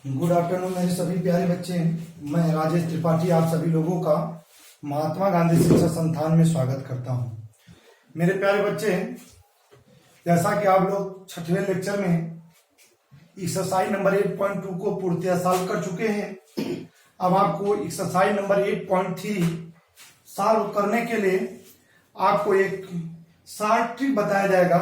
Good afternoon मेरे सभी प्यारे बच्चे। मैं राजेश त्रिपाठी आप सभी लोगों का महात्मा गांधी शिक्षा संस्थान में स्वागत करता हूं। मेरे प्यारे बच्चे, जैसा कि आप लोग छठवें लेक्चर में एक्सरसाइज नंबर 8.2 को पूर्णतः सॉल्व कर चुके हैं। अब आपको एक्सरसाइज नंबर 8.3 सॉल्व करने के लिए आपको एक शॉर्ट ट्रिक बताया जाएगा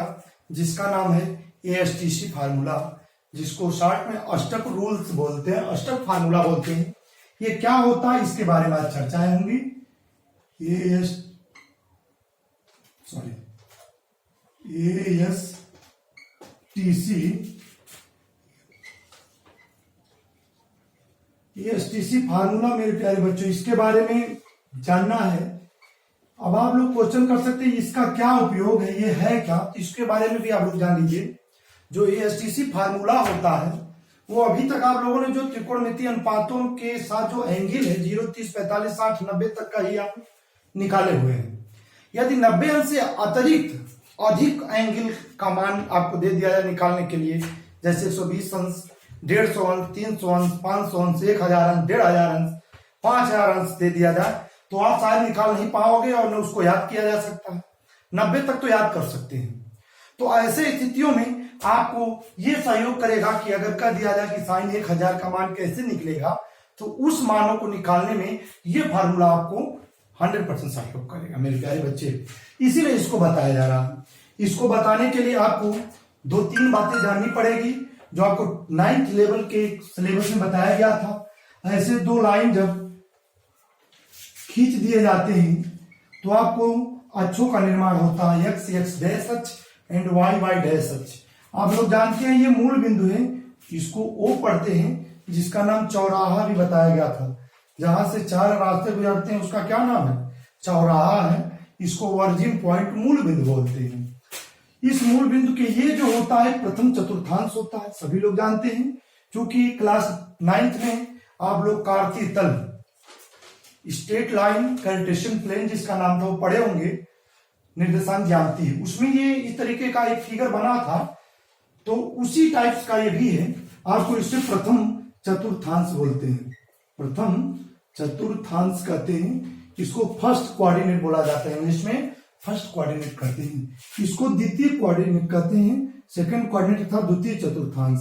जिसका नाम है ASTC फार्मूला, जिसको शॉर्ट में अष्टक रूल्स बोलते हैं, अष्टक फार्मूला बोलते हैं। ये क्या होता है इसके बारे में आज चर्चाएं होंगी। ASTC फार्मूला मेरे प्यारे बच्चों, इसके बारे में जानना है। अब आप लोग क्वेश्चन कर सकते हैं इसका क्या उपयोग है, ये है क्या, इसके बारे में भी आप लोग जान लीजिए। जो ASTC फार्मूला होता है वो अभी तक आप लोगों ने जो त्रिकोणमितीय अनुपातों के साथ जो एंगल है 0, 30, 45, 60, 90 तक का ही आप निकाले हुए हैं। यदि 90 अंश से अतिरिक्त अधिक एंगल का मान आपको दे दिया जाए निकालने के लिए, जैसे 120 अंश, 150 अंश, 300 अंश, 500 अंश, 1000 अंश, 1500 अंश, 5000 अंश दे दिया जाए तो आप शायद निकाल नहीं पाओगे और न उसको याद किया जा सकता है। 90 तक तो याद कर सकते हैं। तो ऐसे स्थितियों में आपको ये सहयोग करेगा कि अगर कह दिया जाए कि साइन 1000 का मान कैसे निकलेगा, तो उस मानों को निकालने में ये फार्मूला आपको 100% सहयोग करेगा मेरे प्यारे बच्चे। इसीलिए इसको बताया जा रहा है। इसको बताने के लिए आपको 2-3 बातें जाननी पड़ेगी जो आपको 9th लेवल के सिलेबस में बताया गया था। ऐसे 2 लाइन जब खींच दिए जाते हैं तो आपको अक्षों का निर्माण होता है, x x डैश अक्ष एंड y y डैश अक्ष। आप लोग जानते हैं ये मूल बिंदु है, इसको O पढ़ते हैं, जिसका नाम चौराहा भी बताया गया था। जहां से 4 रास्ते गुजरते हैं उसका क्या नाम है, चौराहा है। इसको वर्जिन पॉइंट मूल बिंदु बोलते हैं। इस मूल बिंदु के ये जो होता है प्रथम चतुर्थांश होता है, सभी लोग जानते हैं। क्योंकि क्लास 9th में आप लोग कार्तीय तल, स्ट्रेट लाइन, कैल्टेशन प्लेन जिसका नाम था वो पढ़े होंगे, निर्देशांक ज्यामिति है, उसमें ये इस तरीके का एक फिगर बना था। तो उसी टाइप्स का ये भी है। आपको इससे प्रथम चतुर्थांश बोलते हैं, प्रथम चतुर्थांश कहते हैं। इसको फर्स्ट कोऑर्डिनेट बोला जाता है, इंग्लिश में फर्स्ट कोऑर्डिनेट कहते हैं। इसको द्वितीय कोऑर्डिनेट कहते हैं, सेकंड कोऑर्डिनेट था द्वितीय चतुर्थांश,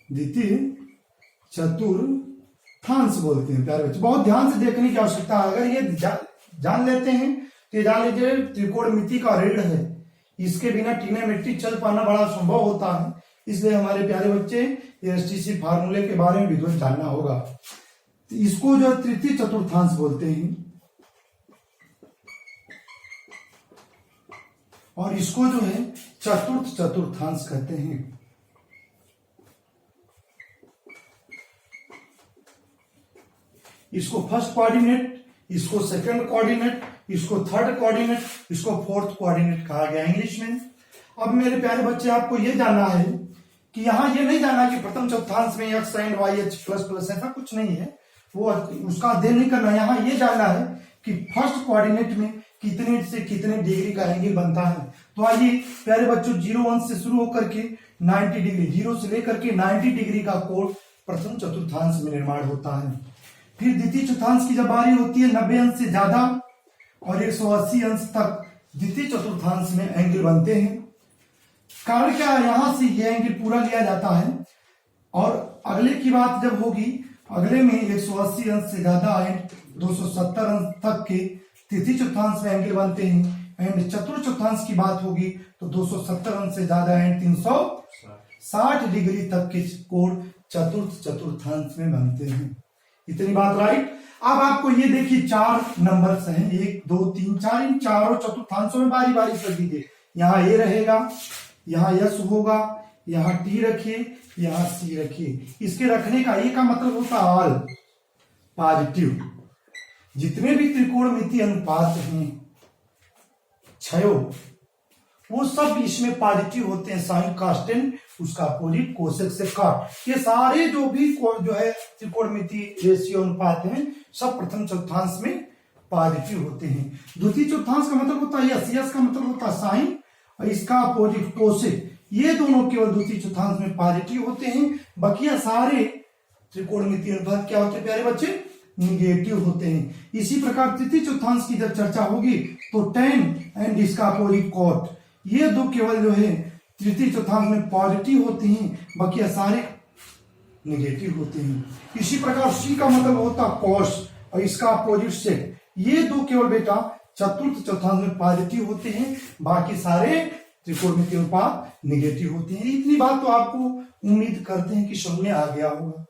द्वितीय चतुर्थांश बोलते हैं प्यारे बच्चे। बहुत ध्यान से देखने की आवश्यकता है। अगर ये जान लेते हैं तो जान लीजिए त्रिकोणमिति का ऋण है, इसके बिना ट्रिग्नोमेट्री चल पाना बड़ा संभव होता है। इसलिए हमारे प्यारे बच्चे ASTC फार्मूले के बारे में विधिवत जानना होगा। तो इसको जो तृतीय चतुर्थांश बोलते हैं और इसको जो है चतुर्थ चतुर्थांश कहते हैं। इसको फर्स्ट कोऑर्डिनेट, इसको सेकंड कोऑर्डिनेट, इसको थर्ड कोऑर्डिनेट, इसको फोर्थ कोऑर्डिनेट कहा गया इंग्लिश में। अब मेरे प्यारे बच्चे आपको यह जानना है कि यहां ये नहीं जानना कि प्रथम चतुर्थांश में x sin y h plus plus ऐसा कुछ नहीं है, वो उसका अध्ययन नहीं करना। यहां ये जानना है कि फर्स्ट कोऑर्डिनेट में कितने से कितने डिग्री का एंगल बनता है। तो आइए प्यारे बच्चों, 0 अंश से शुरू होकर के 90 डिग्री, 0 से लेकर के 90 डिग्री का कोण प्रथम चतुर्थांश में निर्माण होता है। फिर द्वितीय चतुर्थांश की जब बारी होती है 90 अंश से ज्यादा और 180 अंश तक द्वितीय चतुर्थांश में एंगल बनते हैं। कारण क्या है, यहां से ये एंगल पूरा लिया जाता है और अगले की बात जब होगी, अगले में 180 अंश से ज्यादा एंड 270 अंश तक के तृतीय चतुर्थांश में एंगल बनते हैं। एंड चतुर्थ चतुर्थांश की बात होगी तो 270 अंश से ज्यादा एंड 360 डिग्री तक के कोण चतुर्थ चतुर्थांश में बनते हैं। इतनी बात राइट। अब आपको ये देखिए 4 नंबर्स हैं, 1 2 3 4, इन चारों चतुर्थांशों में बारी बारी कर दीजिए। यहाँ A रहेगा, यहाँ S होगा, यहाँ T रखिए, यहाँ C रखिए। इसके रखने का A का मतलब होता है ऑल पॉजिटिव। जितने भी त्रिकोणमितीय अनुपात हैं छयो, वो सब इसमें पॉजिटिव होते हैं। साइन कास्टेन उसका अपोजिट, कोसेक से काट, ये सारे जो भी जो है त्रिकोणमितीय रेशियो अनुपात हैं सब प्रथम चतुर्थांश में पॉजिटिव होते हैं। द्वितीय चतुर्थांश का मतलब होता है यस, यस का मतलब होता है साइन और इसका अपोजिट कोसेक, ये दोनों केवल द्वितीय चतुर्थांश में पॉजिटिव होते हैं, बकिया सारे त्रिकोणमितीय अनुपात क्या होते हैं प्यारे बच्चे, निगेटिव होते हैं। इसी प्रकार तृतीय चतुर्थांश की जब चर्चा होगी तो tan एंड इसका अपोजिट cot, ये दो केवल जो है तृतीय चतुर्थांश में पॉजिटिव होते हैं, बाकी सारे निगेटिव होते हैं। इसी प्रकार C का मतलब होता है cos और इसका अपोजिट sec, ये दो केवल बेटा चतुर्थ चतुर्थांश में पॉजिटिव होते हैं, बाकी सारे त्रिकोणमितीय अनुपात निगेटिव होते हैं। इतनी बात तो आपको उम्मीद करते हैं कि समझ में आ गया होगा।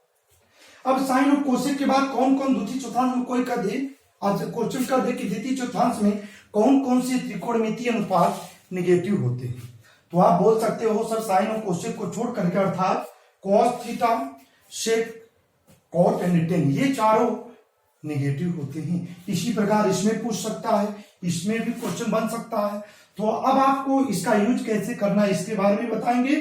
अब साइन और कोसेक के बाद कौन कौन द्वितीय चतुर्थांश में कोई कर दे, आज क्वेश्चन कर दे कि द्वितीय चतुर्थांश में कौन कौन से त्रिकोणमितीय अनुपात निगेटिव होते हैं, तो आप बोल सकते हो सर साइन और कोसेक को छोड़ करके, अर्थात cos theta, sec, cot and tan, ये चारों निगेटिव होते हैं। इसी प्रकार इसमें पूछ सकता है, इसमें भी क्वेश्चन बन सकता है। तो अब आपको इसका यूज कैसे करना है इसके बारे में बताएंगे।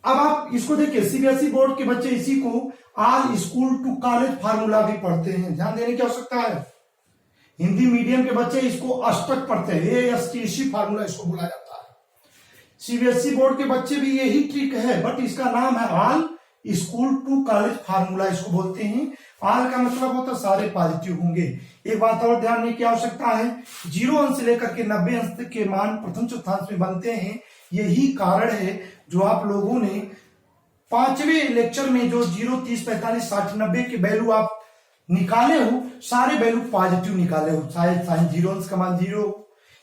अब आप इसको देखिए, सीबीएसई बोर्ड के बच्चे इसी को आल स्कूल टू कॉलेज फार्मूला भी पढ़ते हैं, ध्यान देने की आवश्यकता है। हिंदी मीडियम के बच्चे इसको अष्टक पढ़ते हैं, ASTC फार्मूला इसको बोला जाता है। सीबीएसई बोर्ड के बच्चे भी यही ट्रिक है, बट इसका नाम है आल स्कूल टू कॉलेज फार्मूला इसको बोलते हैं। आल का मतलब होता है सारे पॉजिटिव होंगे। एक बात और ध्यान देने की आवश्यकता है, 0 अंश से लेकर के 90 अंश तक के मान प्रथम चतुर्थांश में बनते हैं। यही कारण है जो आप लोगों ने 5वें लेक्चर में जो 0, 30, 45, 60, 90 के वैल्यू आप निकाले हो, सारे वैल्यू पॉजिटिव निकाले हो। शायद साइन 0 अंश का मान 0,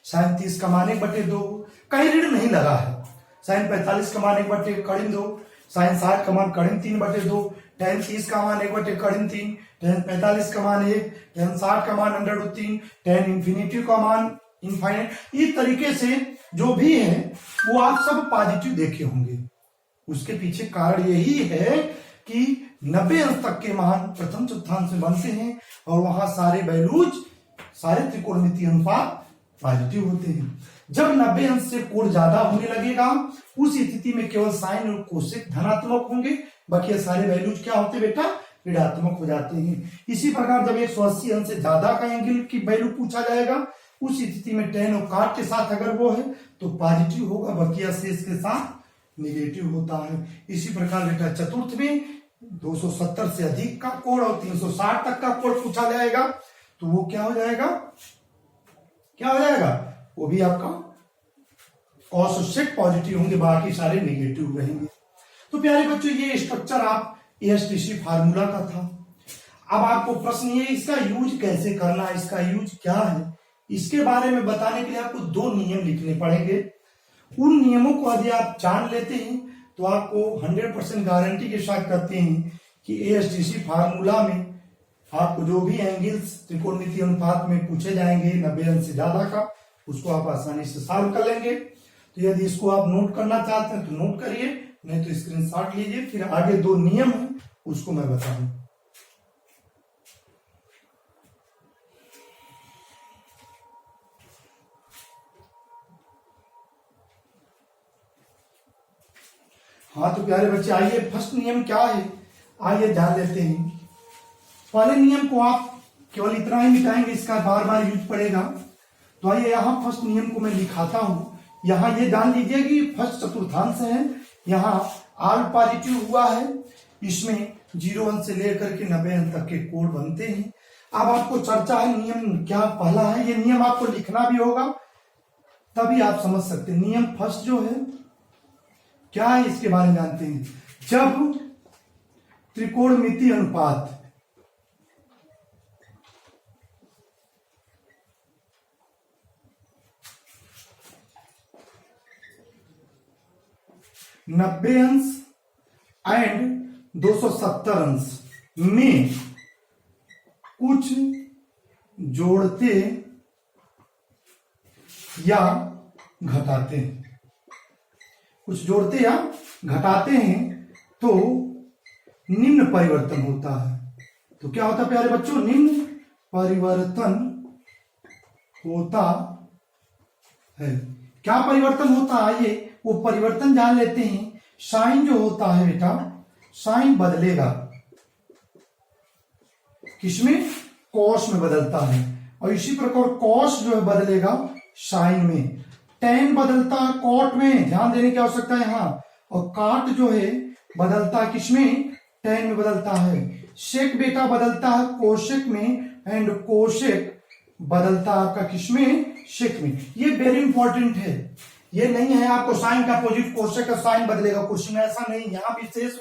साइन 30 का मान 1/2, कहीं ऋण नहीं लगा है। साइन 45 का मान 1/2, साइन 60 का मान 3/2, tan 30 का मान 1/3, tan 45 का मान 1, tan 60 का मान √3, tan इंफिनिटी का मान इनफाइनाइट। इस तरीके से जो भी है वो आप सब पॉजिटिव देखे होंगे। उसके पीछे कारण यही है कि 90 अंश तक के मान प्रथम चतुर्थांश में बनते हैं और वहां सारे वैल्यूज, सारे त्रिकोणमितीय अनुपात पॉजिटिव होते हैं। जब 90 अंश से कोण ज्यादा होने लगेगा, उस स्थिति में केवल साइन और कोसेक धनात्मक होंगे, बाकी सारे वैल्यूज क्या होते बेटा, ऋणात्मक हो जाते हैं। इसी प्रकार जब 180 अंश से ज्यादा का एंगल की वैल्यू पूछा जाएगा, उस स्थिति में tan और cot के साथ अगर वो है तो पॉजिटिव होगा, बाकी शेष के साथ निगेटिव होता है। इसी प्रकार बेटा चतुर्थ में 270 से अधिक का कोण और 360 तक का कोण पूछा जाएगा, तो वो क्या हो जाएगा, क्या हो जाएगा, वो भी आपका cos और sec पॉजिटिव होंगे, बाकी सारे निगेटिव रहेंगे। तो प्यारे बच्चों, ये स्ट्रक्चर आप ASTC फार्मूला का था। अब आपको प्रश्न ये, इसका यूज कैसे करना है, इसका यूज क्या है, इसके बारे में बताने के लिए आपको 2 नियम लिखने पड़ेंगे। उन नियमों को यदि आप जान लेते हैं तो आपको 100% गारंटी के साथ कहते हैं कि ASTC फार्मूला में आपको जो भी एंगल्स त्रिकोणमितीय अनुपात में पूछे जाएंगे 90 अंश से ज्यादा का, उसको आप आसानी से सॉल्व कर लेंगे। तो यदि इसको आप नोट करना चाहते हैं तो नोट करिए, नहीं तो स्क्रीनशॉट लीजिए। फिर आगे 2 नियम है उसको मैं बता दूं। हाँ तो प्यारे बच्चे, आइए फर्स्ट नियम क्या है, आइए ध्यान देते हैं। पहले नियम को आप केवल इतना ही मिटाएंगे, इसका बार बार यूज पड़ेगा। तो आइए यहाँ फर्स्ट नियम को मैं लिखाता हूं। यहाँ ये जान लीजिए कि फर्स्ट चतुर्थांश है, यहाँ आल पॉजिटिव हुआ है, इसमें 0 अंश से लेकर के 90 अंश तक के कोण बनते हैं। अब आपको चर्चा है, नियम क्या पहला है, ये नियम आपको लिखना भी होगा, तभी आप समझ सकते हैं। नियम फर्स्ट जो है क्या है, इसके बारे में जानते हैं। जब त्रिकोणमितीय अनुपात नब्बे अंश एंड 270 अंश में कुछ जोड़ते या घटाते हैं, कुछ जोड़ते या घटाते हैं तो निम्न परिवर्तन होता है। तो क्या होता है प्यारे बच्चों, निम्न परिवर्तन होता है। क्या परिवर्तन होता है, ये वो परिवर्तन जान लेते हैं। साइन जो होता है बेटा, साइन बदलेगा, किसमें, कॉस में बदलता है, और इसी प्रकार कॉस जो है बदलेगा साइन में। टेन बदलता है कॉट में, ध्यान देने की आवश्यकता है यहाँ, और काट जो है बदलता है किसमें, टेन में बदलता है। शेक बेटा बदलता है कोशेक में, एंड कोशेक बदलता है आपका किसमें, शेक में। ये वेरी इंपॉर्टेंट है, ये नहीं है आपको साइन का अपोजिट कोशेक का साइन बदलेगा क्वेश्चन में, ऐसा नहीं। यहाँ विशेष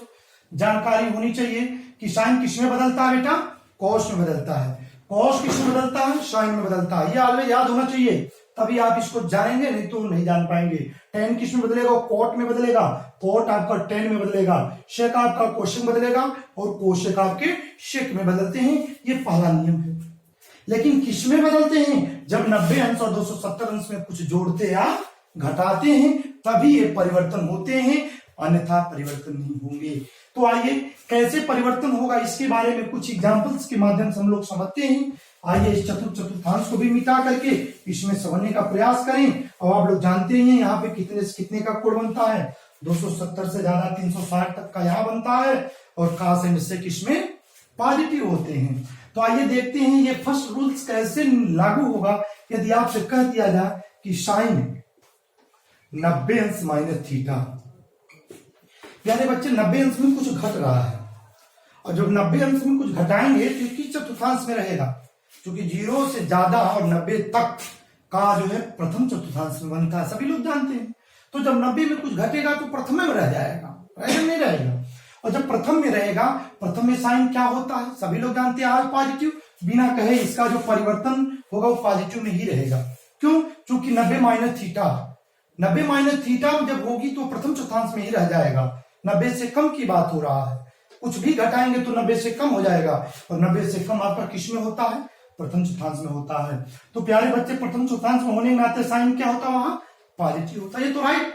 जानकारी होनी चाहिए कि साइन किसमें बदलता है बेटा, कॉस में बदलता है। कॉस किसमें बदलता है, साइन में बदलता है। ये ऑलवेज याद होना चाहिए, तभी आप इसको जानेंगे, नहीं तो नहीं जान पाएंगे। टेन किसमें बदलेगा, कोट में बदलेगा, कोट आपका टेन में बदलेगा, शेक आपका कोशेक में बदलेगा, और कोशेक आपके शेक में बदलते हैं। ये पहला नियम है। लेकिन किसमें बदलते हैं, जब 90 अंश और 270 अंश में कुछ जोड़ते या घटाते हैं तभी ये परिवर्तन होते हैं, अन्यथा परिवर्तन नहीं होंगे। तो आइए कैसे परिवर्तन होगा इसके बारे में कुछ एग्जांपल्स के माध्यम से हम लोग समझते हैं। आइए इस चतुर्थांश को भी मिटा करके इसमें समझने का प्रयास करें। अब आप लोग जानते हैं यहाँ पे कितने से कितने का कोण बनता है, 270 से ज्यादा 360 तक का यहाँ बनता है, और काश एंड सेक इसमें पॉजिटिव होते हैं। तो आइए देखते हैं ये फर्स्ट रूल्स कैसे लागू होगा यदि आपसे कह दिया जाए कि साइन 90 अंश माइनस थीटा। यानी बच्चे 90 अंश में कुछ घट रहा है, और जब 90 अंश में कुछ घटाएंगे तो किस चतुर्थांश में रहेगा, क्योंकि 0 से ज्यादा और 90 तक का जो है प्रथम चतुर्थांश में बनता है, सभी लोग जानते हैं। तो जब 90 में कुछ घटेगा तो प्रथम में रह जाएगा, रहेगा नहीं रहेगा। और जब प्रथम में रहेगा, प्रथम में साइन क्या होता है, सभी लोग जानते हैं, आज पॉजिटिव, बिना कहे इसका जो परिवर्तन होगा वो पॉजिटिव में ही रहेगा। क्यों, क्योंकि 90 माइनस थीटा, 90 माइनस थीटा जब होगी तो प्रथम चतुर्थांश में ही रह जाएगा। 90 से कम की बात हो रहा है, कुछ भी घटाएंगे तो 90 से कम हो जाएगा, और 90 से कम आपका किस में होता है, प्रथम चतुर्थांश में होता है। तो प्यारे बच्चे प्रथम चतुर्थांश में होने में आते साइन क्या होता है, वहां पॉजिटिव होता है, ये तो राइट।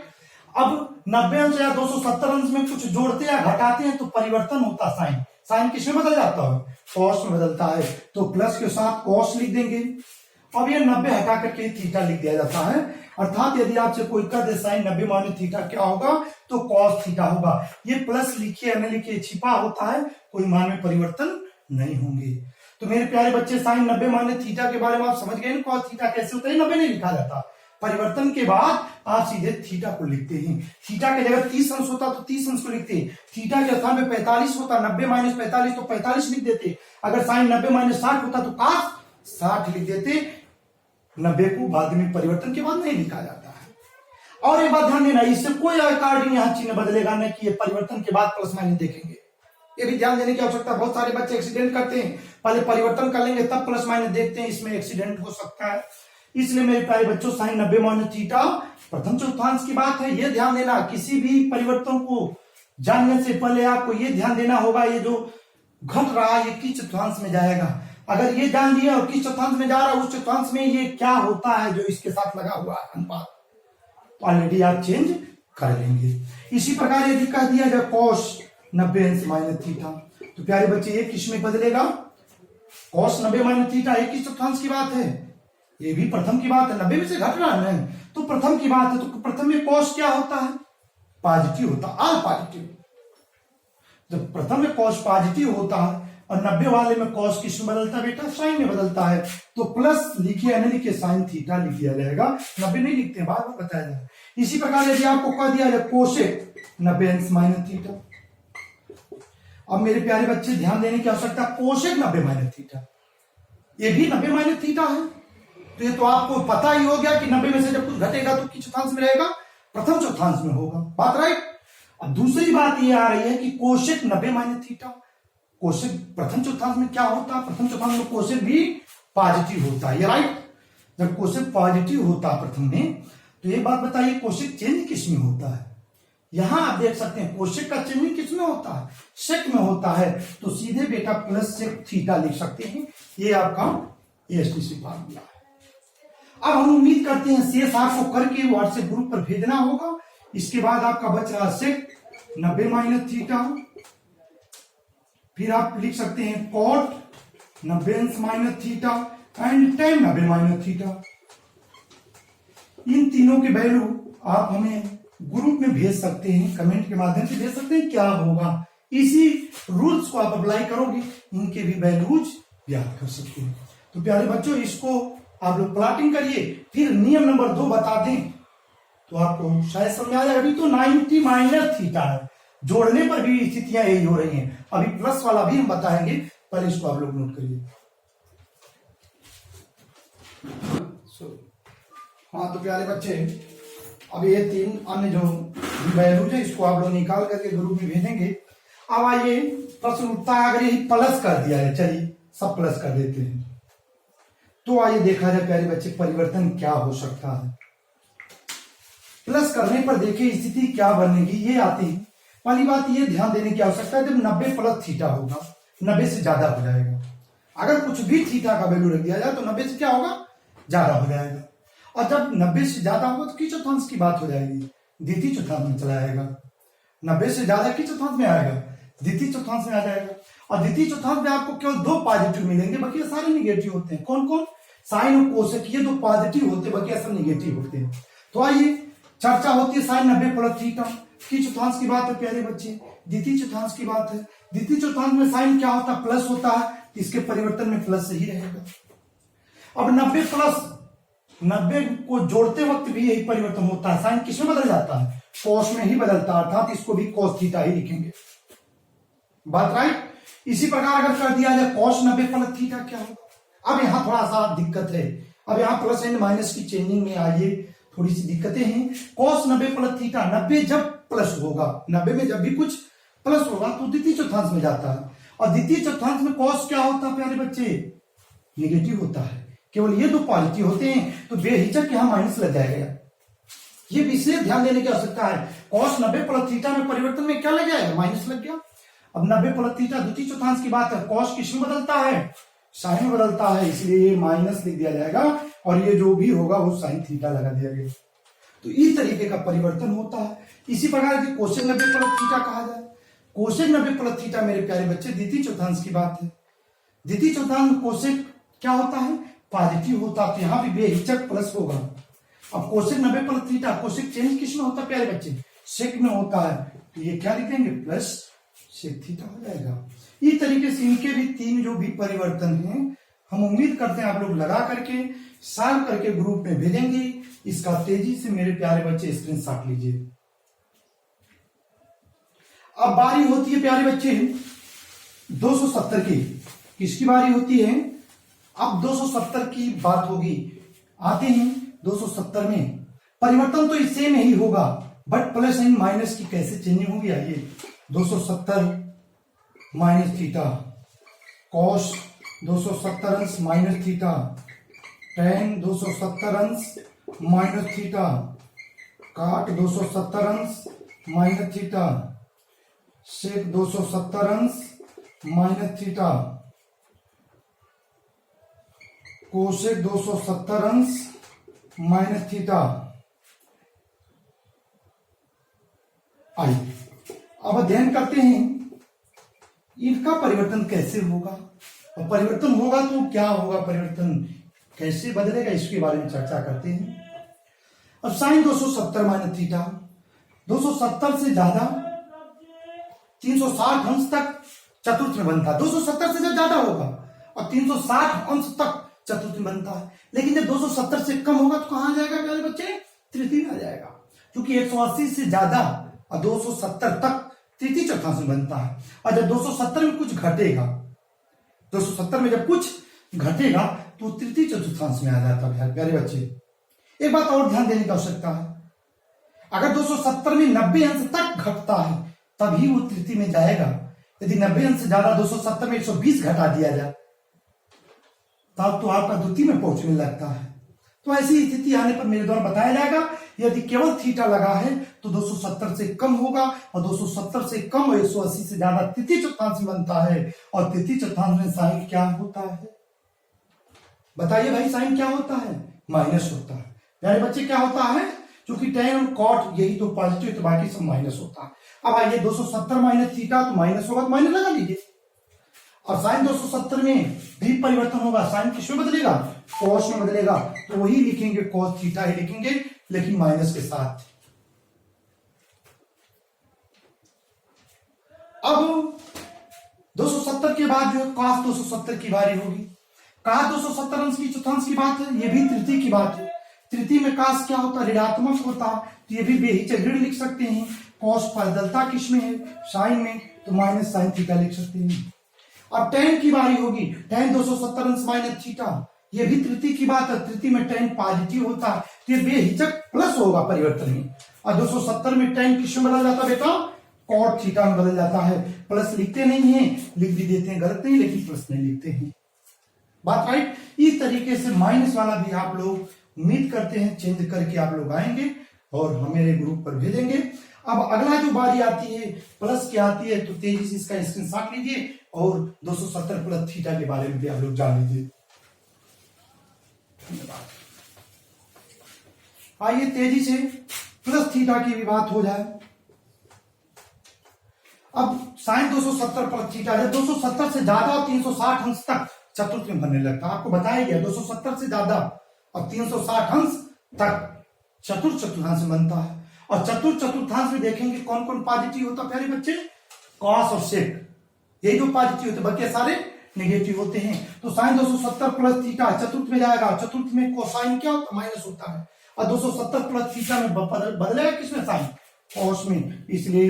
अब 90 अंश या 270 अंश में कुछ जोड़ते या घटाते हैं तो परिवर्तन होता है, साइन, साइन किसमें बदल जाता है, कॉस में बदलता है। तो प्लस के साथ कॉस लिख देंगे। अब ये 90 हटा करके थीटा लिख दिया जाता है, अर्थात यदि आपसे कोई कह दे साइन 90 माइनस थीटा क्या होगा, तो कॉस थीटा होगा। ये प्लस लिखिए न लिखिए छिपा होता है, कोई मान में परिवर्तन नहीं होंगे। तो मेरे प्यारे बच्चे साइन 90 माइनस थीटा के बारे में आप समझ गए ना, कॉस थीटा कैसे होता है, 90 नहीं लिखा जाता, परिवर्तन के बाद आप सीधे थीटा को लिखते हैं। थीटा की जगह 30 अंश होता तो 30 अंश को लिखते, थीटा के स्थान पे 45 होता, 90 माइनस 45 तो 45 लिख देते। अगर साइन 90 माइनस 60 होता तो काश 60 लिख देते। 90 को बाद में परिवर्तन के बाद नहीं लिखा जाता है। और एक बात ध्यान देना, इससे कोई अकॉर्डिंग यहाँ चिन्ह बदलेगा नहीं कि ये परिवर्तन के बाद प्लस माइनस देखेंगे, ये भी ध्यान देने की आवश्यकता। बहुत सारे बच्चे एक्सीडेंट करते हैं, पहले परिवर्तन कर लेंगे तब प्लस माइनस देखते हैं, इसमें एक्सीडेंट हो सकता है। इसलिए मेरे प्यारे बच्चों साइन 90 माइनस थीटा प्रथम चतुर्थांश की बात है, ये ध्यान देना। किसी भी परिवर्तन को जानने से पहले आपको ये ध्यान देना होगा ये जो घट रहा है ये किस चतुर्थांश में जाएगा। अगर ये जान लिया और किस चतुर्थांश में जा रहा है उस चतुर्थांश में ये क्या होता है जो इसके साथ लगा हुआ है अनुपात, तो ऑलरेडी आप चेंज कर लेंगे। इसी प्रकार यदि कह दिया जाए कॉस 90 अंश माइनस थीटा, तो प्यारे बच्चे ये किस में बदलेगा, कॉस 90 माइनस थीटा एक किस चतुर्थांश की बात है, ये भी प्रथम की बात है, 90 में से घट रहा है तो प्रथम की बात है। तो प्रथम में कॉस क्या होता है, पॉजिटिव होता, ऑल पॉजिटिव। जब प्रथम में कॉस पॉजिटिव होता है और 90 वाले में कॉस किस में बदलता है बेटा, साइन में बदलता है, तो प्लस लिखिए न लिखिए साइन थीटा लिख दिया जाएगा, 90 नहीं लिखते बाद में बताया जाएगा। इसी प्रकार यदि आपको कह दिया जाए कोसेक 90 अंश माइनस थीटा, अब मेरे प्यारे बच्चे ध्यान देने की आवश्यकता, कोसेक 90 माइनस थीटा ये भी 90 माइनस थीटा है, तो ये तो आपको पता ही हो गया कि 90 में से जब कुछ घटेगा तो किस चतुर्थांश में रहेगा, प्रथम चतुर्थांश में होगा, बात राइट। अब दूसरी बात ये आ रही है कि कोसेक 90 माइनस थीटा, कोसेक प्रथम चतुर्थांश में क्या होता है, प्रथम चतुर्थांश में कोसेक भी पॉजिटिव होता है, ये राइट। जब कोसेक पॉजिटिव होता है प्रथम में, तो ये बात बताइए कोसेक चेंज किस में होता है, यहां आप देख सकते हैं कोसेक का चेंज किस में होता है, सेक में होता है, तो सीधे बेटा प्लस सेक थीटा लिख सकते हैं, ये आपका एसटीसी फार्मूला है। अब हम उम्मीद करते हैं शेष आपको करके व्हाट्सएप ग्रुप पर भेजना होगा। इसके बाद आपका बच रहा सेक 90 माइनस थीटा, फिर आप लिख सकते हैं कॉट 90 अंश minus theta and tan 90 minus theta. इन तीनों के वैल्यू आप हमें ग्रुप में भेज सकते हैं, कमेंट के माध्यम से भेज सकते हैं, क्या होगा इसी रूल्स को आप अप्लाई करोगे, इनके भी वैल्यूज याद कर सकते हैं। तो प्यारे बच्चों इसको आप लोग प्लॉटिंग करिए, फिर नियम नंबर 2 बता दें तो आपको शायद समझ आ जाए। अभी तो 90 माइनस थीटा है, जोड़ने पर भी स्थितियां यही हो रही हैं। अभी प्लस वाला भी हम बताएंगे, पहले इसको आप लोग नोट करिए। हाँ तो प्यारे बच्चे, अब ये 3 अन्य जो वैल्यूज है इसको आप लोग निकाल करके ग्रुप में भेजेंगे। अब आइए प्रश्न उठता है, अगर यही प्लस कर दिया है, चलिए सब प्लस कर देते हैं, तो आइए देखा जाए प्यारे बच्चे परिवर्तन क्या हो सकता है। प्लस करने पर देखिए स्थिति क्या बनेगी, ये आती है। पहली बात ये ध्यान देने की आवश्यकता है, जब 90 प्लस थीटा होगा 90 से ज्यादा हो जाएगा। अगर कुछ भी थीटा का वैल्यू रख दिया जाए तो 90 से क्या होगा, ज्यादा हो जाएगा। और जब 90 से ज्यादा होगा तो किस चौथांश की बात हो जाएगी, द्वितीय चौथांश में चला जाएगा। 90 से ज्यादा किस चौथांश में आएगा, द्वितीय चौथांश में आ जाएगा। और द्वितीय चौथांश में आपको केवल 2 पॉजिटिव मिलेंगे, बाकी सारे निगेटिव होते हैं। कौन कौन, साइन और कोसेक, ये 2 पॉजिटिव होते हैं, बाकी सब निगेटिव होते हैं। तो आइए चर्चा होती है साइन 90 प्लस थीटा की चौथांश की बात है प्यारे बच्चे, द्वितीय चौथांश की बात है। द्वितीय चौथांश में साइन क्या होता है, प्लस होता है, इसके परिवर्तन में प्लस सही रहेगा। अब 90 प्लस 90 को जोड़ते वक्त भी यही परिवर्तन होता है, साइन किसमें बदल जाता है, कॉस में ही बदलता है, अर्थात इसको भी कॉस थीटा ही लिखेंगे। बात राइट। इसी प्रकार अगर कर दिया जाए कॉस 90 प्लस थीटा क्या होगा। अब यहां थोड़ा सा दिक्कत है, अब यहां प्लस एंड माइनस की चेंजिंग में आइए थोड़ी सी दिक्कतें हैं। कॉस 90 प्लस थीटा, 90 जब प्लस होगा, 90 में जब भी कुछ प्लस होगा तो द्वितीय चौथांश में जाता है। और द्वितीय चौथांश में कॉस क्या होता है प्यारे बच्चे, निगेटिव होता है। केवल ये 2 पॉजिटिव होते हैं, तो बेहिचक यहां माइनस लग जाएगा। ये विशेष ध्यान देने की आवश्यकता है। कॉस 90 प्लस थीटा में परिवर्तन में क्या लग जाएगा, माइनस लग गया। अब 90 प्लस थीटा द्वितीय चौथांश की बात है, कॉस किसमें बदलता है, साइन में बदलता है, इसलिए ये माइनस लिख दिया जाएगा और ये जो भी होगा वो साइन थीटा लगा दिया गया। तो इस तरीके का परिवर्तन होता है। इसी प्रकार की कोसेक 90 प्लस थीटा कहा जाए। कोसेक 90 प्लस थीटा मेरे प्यारे बच्चे द्वितीय चौथांश की बात है। द्वितीय चौथांश में कोसेक क्या होता है, पॉजिटिव होता है, तो यहां भी बेहिचक प्लस होगा। अब cosec 90 plus theta, cosec change किसमें होता है प्यारे बच्चे, सेक में होता है, तो ये क्या लिखेंगे, प्लस सेक थीटा हो जाएगा। इस तरीके से इनके भी 3 जो भी परिवर्तन हैं, हम उम्मीद करते हैं आप लोग लगा करके सॉल्व करके ग्रुप में भेजेंगे। इसका तेजी से मेरे प्यारे बच्चे स्क्रीनशॉट लीजिए। अब बारी होती है प्यारे बच्चे 270 की, किसकी बारी होती है, अब 270 की बात होगी। आते हैं 270 में, परिवर्तन तो इससे में ही होगा, बट प्लस एंड माइनस की कैसे चेंजिंग होगी। आइए 270 माइनस थीटा, कॉस 270 अंश माइनस थीटा, टेन 270 अंश माइनस थीटा, काट 270 अंश माइनस थीटा, सेक 270 अंश माइनस थीटा, कोसेक 270 अंश माइनस थीटा। आइए अब अध्ययन करते हैं इनका परिवर्तन कैसे होगा, और परिवर्तन होगा तो क्या होगा, परिवर्तन कैसे बदलेगा, इसके बारे में चर्चा करते हैं। अब साइन 270 माइनस थीटा, 270 से ज्यादा 360 अंश तक चतुर्थ में बनता है। 270 से जब ज्यादा होगा और 360 अंश तक चतुर्थ में बनता है, लेकिन जब 270 से कम होगा तो कहां जाएगा प्यारे बच्चे, तृतीय में आ जाएगा। क्योंकि 180 से ज्यादा और 270 तक तृतीय चौथांश में बनता है। और जब 270 में कुछ घटेगा, 270 में जब कुछ घटेगा तो तृतीय चतुर्थांश में आ जाता है प्यारे बच्चे। एक बात और ध्यान देने की आवश्यकता है, अगर 270 में 90 अंश तक घटता है तभी वो तृतीय में जाएगा। यदि 90 अंश से ज्यादा 270 में 120 घटा दिया जाए तब तो आपका द्वितीय में पहुंचने लगता है। तो ऐसी स्थिति आने पर मेरे द्वारा बताया जाएगा, यदि केवल थीटा लगा है तो 270 से कम होगा, और 270 से कम और 180 से ज्यादा तृतीय चतुर्थांश में बनता है। और तृतीय चतुर्थांश में साइन क्या होता है, बताइए भाई, साइन क्या होता है, माइनस होता है। प्यारे बच्चे क्या होता है, क्योंकि टेन और कॉट यही तो पॉजिटिव, तो बाकी सब माइनस होता है। अब आइए 270 माइनस थीटा, तो माइनस होगा तो माइनस लगा लीजिए। और साइन 270 में भी परिवर्तन होगा, साइन किसमें बदलेगा, कॉस में बदलेगा, तो वही लिखेंगे, कॉस थीटा ही लिखेंगे, लेकिन माइनस के साथ। अब 270 के बाद जो cos 270 की बारी होगी। cos 270 अंश की चतुर्थांश की बात है, ये भी तृतीय की बात है। तृतीय में काश क्या होता, ऋणात्मक होता, तो ये भी बेहिचक ऋण लिख सकते हैं। कॉस बदलता किस में है, साइन में, तो माइनस साइन थीटा लिख सकते हैं। अब tan की बारी होगी, tan 270 अंश माइनस थीटा, ये भी तृतीय की बात है, तृतीय में tan पॉजिटिव होता है, तो ये बेहिचक प्लस होगा परिवर्तन में। और 270 में tan किस में बदल जाता बेटा, cot थीटा में बदल जाता है। प्लस लिखते नहीं है, लिख भी देते हैं, गलत नहीं, लेकिन प्लस नहीं लिखते हैं, बात राइट। इस तरीके से माइनस वाला भी आप लोग उम्मीद करते हैं चेंज करके आप लोग आएंगे और हमारे ग्रुप पर भेजेंगे। अब अगला जो बारी आती है प्लस की आती है, तो तेजी से इसका स्क्रीनशॉट लीजिए और 270 प्लस थीटा के बारे में भी आप लोग जान लीजिए। आइए तेजी से प्लस थीटा की भी बात हो जाए। अब साइन 270 प्लस थीटा है, 270 से ज्यादा और 360 अंश तक चतुर्थ में बनने लगता है, आपको बताया गया 270 से ज्यादा और 360 अंश तक चतुर्थ चतुर्थांश बनता है। और चतुर्थ चतुर्थांश में देखेंगे कौन कौन पॉजिटिव होता है प्यारे बच्चे, कॉस और सेक, ये जो पॉजिटिव होते, बाकी सारे नेगेटिव होते हैं। तो साइन 270 प्लस थीटा चतुर्थ में जाएगा, चतुर्थ में कोसाइन क्या होता है, माइनस होता है, और 270 प्लस थीटा में बदलेगा किसमें, साइन, कॉस में, इसलिए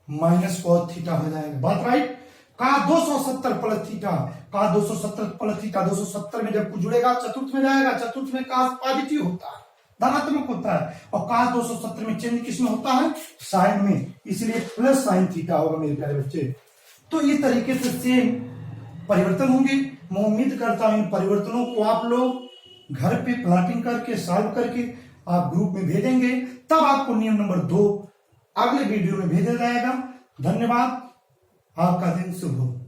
माइनस कॉस थीटा हो जाएगा, बात राइट। का 270 प्लस थीटा, का 270 प्लस थीटा, 270 में जब जुड़ेगा चतुर्थ में जाएगा, चतुर्थ में कास पॉजिटिव होता है, धनात्मक होता है, और कास 270 में चेंज किसमें होता है, साइन में, इसलिए प्लस साइन थीटा होगा मेरे प्यारे बच्चे। तो इस तरीके से सेम परिवर्तन होंगे। मैं उम्मीद करता हूं इन परिवर्तनों को आप लोग घर पे प्लॉटिंग करके सॉल्व करके आप ग्रुप में भेजेंगे, तब आपको नियम नंबर 2 अगले वीडियो में भेजा जाएगा। धन्यवाद, आपका दिन शुभ हो।